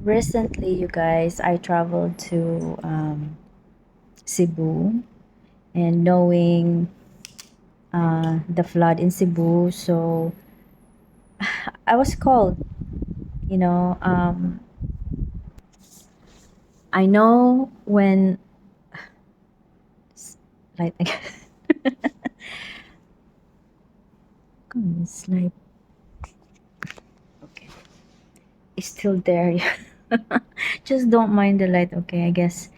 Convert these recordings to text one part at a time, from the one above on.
Recently, you guys, I traveled to Cebu, and knowing the flood in Cebu, so I was called. You know, I know when like it's like okay, it's still there. Just don't mind the light. Okay, I guess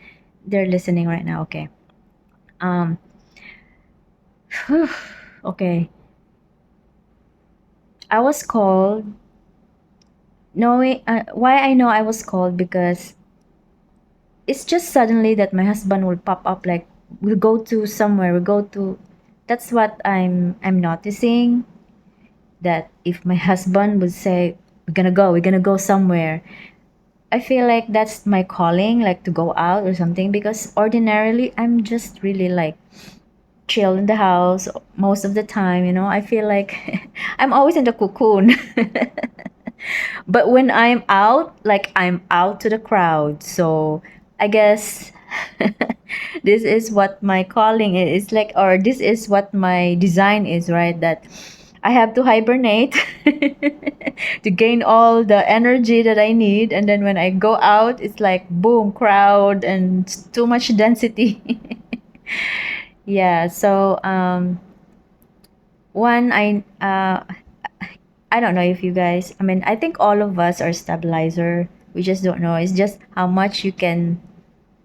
they're listening right now. Okay. Um. Okay. I was called. Knowing why I know I was called because it's just suddenly that my husband will pop up like we'll go to somewhere we go to that's what I'm noticing, that if my husband would say we're gonna go somewhere, I feel like that's my calling, like to go out or something, because ordinarily I'm just really like chill in the house most of the time, I feel like I'm always in the cocoon. But when I'm out, like I'm out to the crowd. So I guess this is what my calling is like, or this is what my design is, right? That I have to hibernate to gain all the energy that I need. And then when I go out, it's like boom, crowd and too much density. Yeah. So, one, I don't know if you guys, I mean, I think all of us are stabilizer. We just don't know. It's just how much you can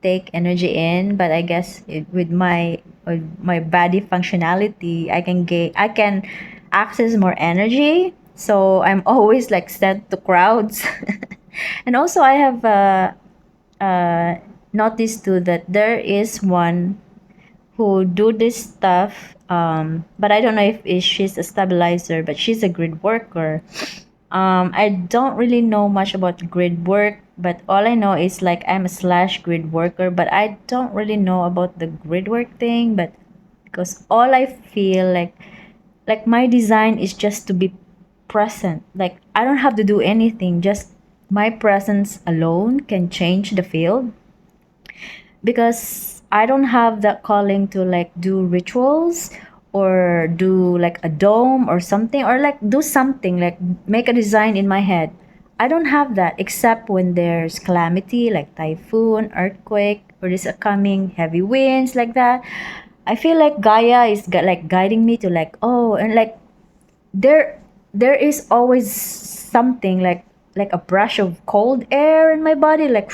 take energy in. But I guess with my body functionality, I can access more energy. So I'm always like sent to crowds. And also I have uh, noticed too that there is one who do this stuff. But I don't know if she's a stabilizer, but she's a grid worker. I don't really know much about grid work, but all I know is like I'm a slash grid worker, but I don't really know about the grid work thing. But because all I feel like my design is just to be present. Like I don't have to do anything, just my presence alone can change the field, because I don't have that calling to like do rituals or do like a dome or something, or like do something like make a design in my head. I don't have that except when there's calamity like typhoon, earthquake, or this coming heavy winds like that. I feel like Gaia is like guiding me to like, oh, and like there there is always something like a brush of cold air in my body, like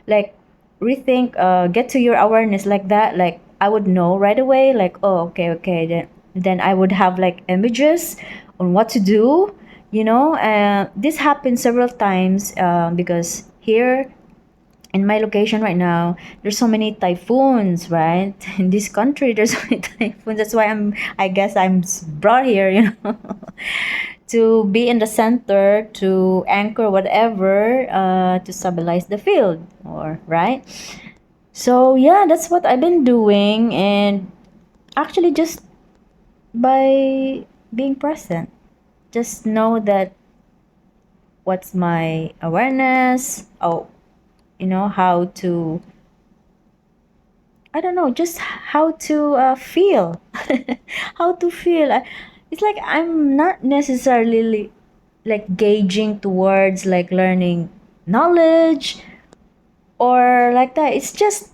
like rethink, get to your awareness like that. Like I would know right away, like, oh, okay, then I would have like images on what to do. This happened several times, because here in my location right now, there's so many typhoons, right? In this country, there's so many typhoons. That's why I guess I'm brought here, to be in the center, to anchor whatever, to stabilize the field, or right. So yeah, that's what I've been doing, and actually just by being present, just know that what's my awareness. Oh, how to, I don't know, just how to feel. How to feel. It's like I'm not necessarily like gauging towards like learning knowledge or like that. It's just,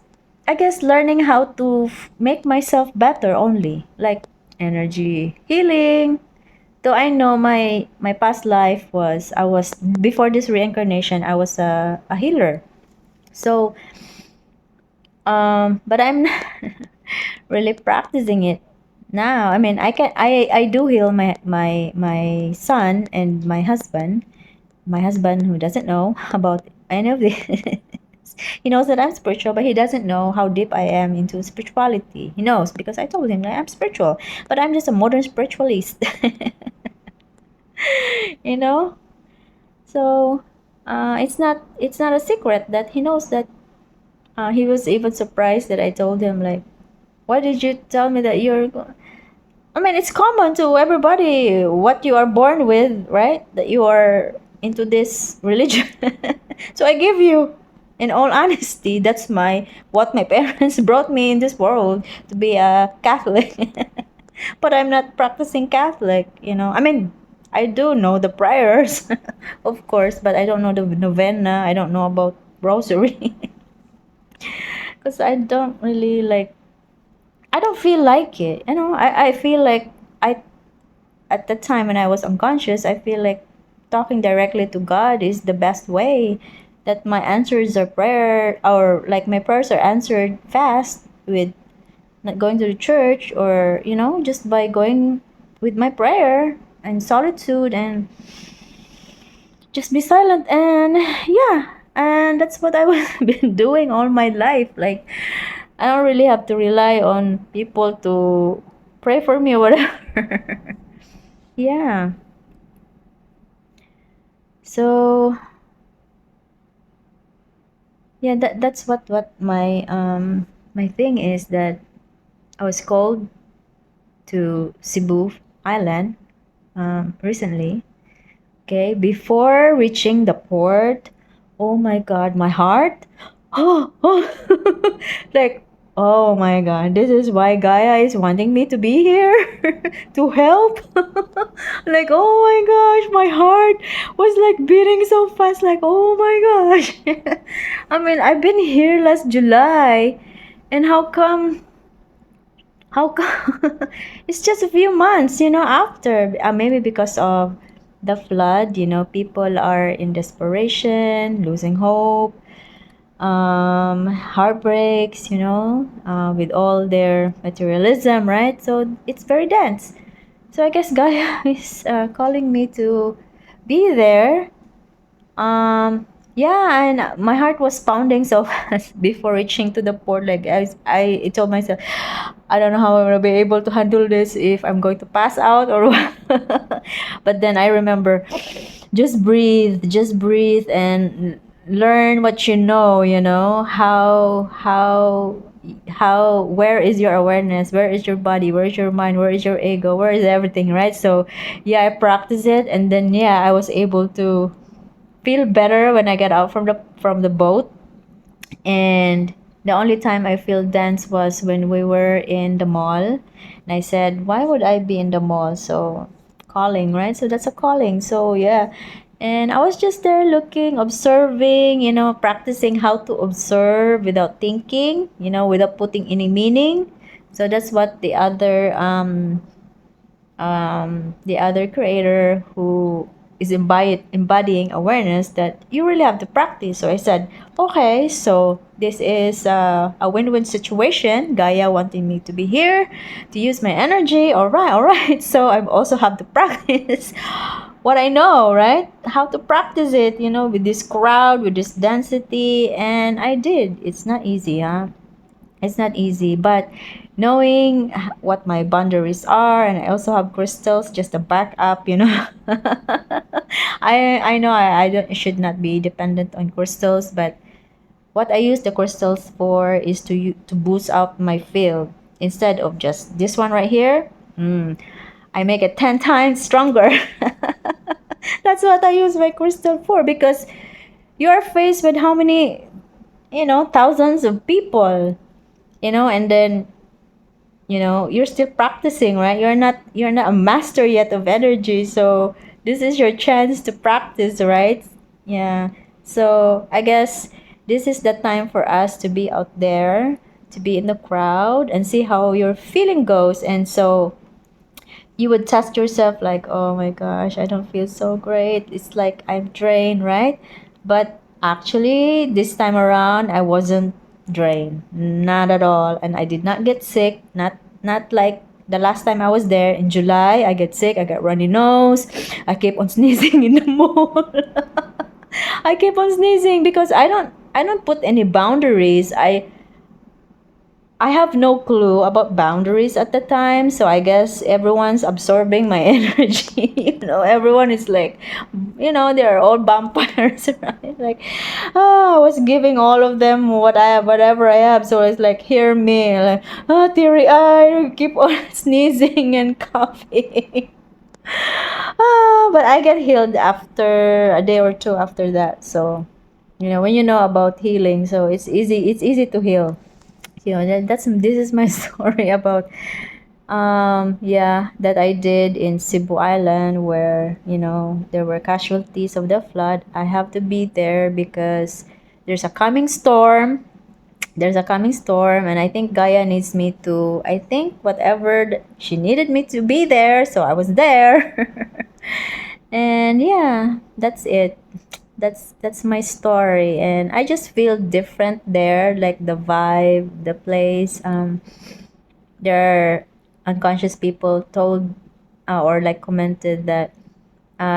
I guess, learning how to make myself better only. Like energy healing. Though I know my past life was, I was, before this reincarnation, I was a healer. So but I'm really practicing it now. I mean, I do heal my son and my husband who doesn't know about any of this. He knows that I'm spiritual, but he doesn't know how deep I am into spirituality. He knows because I told him that I'm spiritual, but I'm just a modern spiritualist. you know so it's not a secret that he knows that. He was even surprised that I told him, like, why did you tell me that I mean, it's common to everybody what you are born with, right? That you are. into this religion. So I give you, in all honesty, that's my what my parents brought me in this world to be a Catholic. But I'm not practicing Catholic, you know. I mean, I do know the prayers, of course, but I don't know the novena. I don't know about rosary. Because I don't really like, I don't feel like it. You know, I feel like I, at the time when I was unconscious, I feel like talking directly to God is the best way. That my answers are prayer, or like my prayers are answered fast with not going to the church, or you know, just by going with my prayer and solitude and just be silent. And yeah, and that's what I was been doing all my life. Like, I don't really have to rely on people to pray for me or whatever. Yeah. So yeah, that's what my my thing is, that I was called to Cebu Island recently. Okay, before reaching the port, oh my God, my heart, oh, like, oh my God, this is why Gaia is wanting me to be here to help. Like, oh my gosh, my heart was like beating so fast, like, oh my gosh. I mean, I've been here last July, and how come it's just a few months, you know, after maybe because of the flood, you know, people are in desperation, losing hope, heartbreaks, you know, with all their materialism, right? So it's very dense. So I guess Gaia is calling me to be there. Yeah, and my heart was pounding so fast before reaching to the port. Like, I told myself, I don't know how I'm gonna be able to handle this, if I'm going to pass out or what. But then I remember, just breathe, and learn what you know. You know how where is your awareness, where is your body, where is your mind, where is your ego, where is everything, right? So yeah, I practiced it, and then yeah, I was able to feel better when I get out from the boat. And the only time I feel dense was when we were in the mall. And I said, why would I be in the mall? So calling, right? So that's a calling. So yeah. And I was just there looking, observing, you know, practicing how to observe without thinking, you know, without putting any meaning. So that's what the other creator who is embodying awareness, that you really have to practice. So I said, okay, so this is a win-win situation. Gaia wanting me to be here, to use my energy. All right, all right. So I also have to practice what I know, right? How to practice it, you know, with this crowd, with this density. And I did. It's not easy, huh? It's not easy, but knowing what my boundaries are, and I also have crystals just to back up, you know. I know I don't should not be dependent on crystals, but what I use the crystals for is to boost up my field, instead of just this one right here. I make it 10 times stronger. That's what I use my crystal for, because you are faced with how many, you know, thousands of people, you know, and then, you know, you're still practicing, right? You're not a master yet of energy, so this is your chance to practice, right? Yeah. So I guess this is the time for us to be out there, to be in the crowd, and see how your feeling goes. And so you would test yourself, like, oh my gosh, I don't feel so great, it's like I'm drained, right? But actually this time around I wasn't drained, not at all, and I did not get sick. Not like the last time I was there in July. I get sick, I got runny nose, I keep on sneezing in the mall. I keep on sneezing because I don't put any boundaries. I have no clue about boundaries at the time, so I guess everyone's absorbing my energy. You know, everyone is like, you know, they're all vampires, right? Like, I was giving all of them what I have, whatever I have. So it's like, hear me, like, teary eye, keep on sneezing and coughing. But I get healed after a day or two after that. So, when you know about healing, so it's easy to heal. That's this is my story about yeah, that I did in Cebu Island, where there were casualties of the flood. I have to be there because there's a coming storm. There's a coming storm, and I think Gaia needs me to, I think whatever she needed me to be there, so I was there. And yeah, that's it. That's my story, and I just feel different there, like the vibe, the place. There are unconscious people told, or like commented that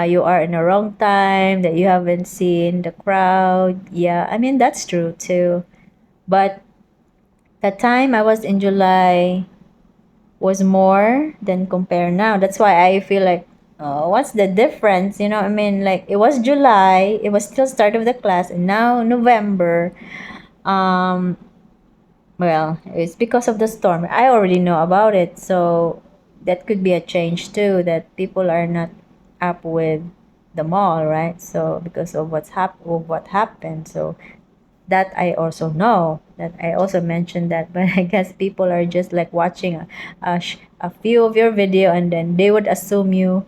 you are in the wrong time, that you haven't seen the crowd. Yeah, I mean that's true too. But the time I was in July was more than compare now. That's why I feel like, oh, what's the difference? I mean, like it was July, it was still start of the class, and now November. Um, well, it's because of the storm. I already know about it, so that could be a change too. That people are not up with the mall, right? So because of what happened, so that I also know, that I also mentioned that. But I guess people are just like watching a few of your video, and then they would assume you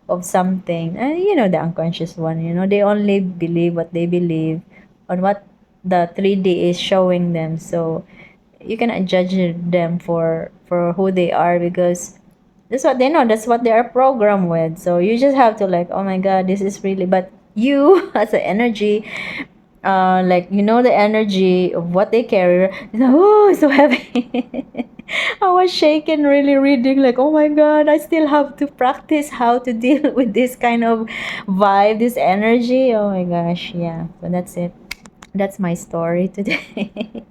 of something, and the unconscious one, they only believe what they believe on what the 3D is showing them. So you cannot judge them for who they are, because that's what they know, that's what they are programmed with. So you just have to like, oh my god, this is really, but you as an energy, like the energy of what they carry. Oh, it's so heavy. I was shaken really reading, like, oh my god, I still have to practice how to deal with this kind of vibe, this energy. Oh my gosh, yeah. So that's it. That's my story today.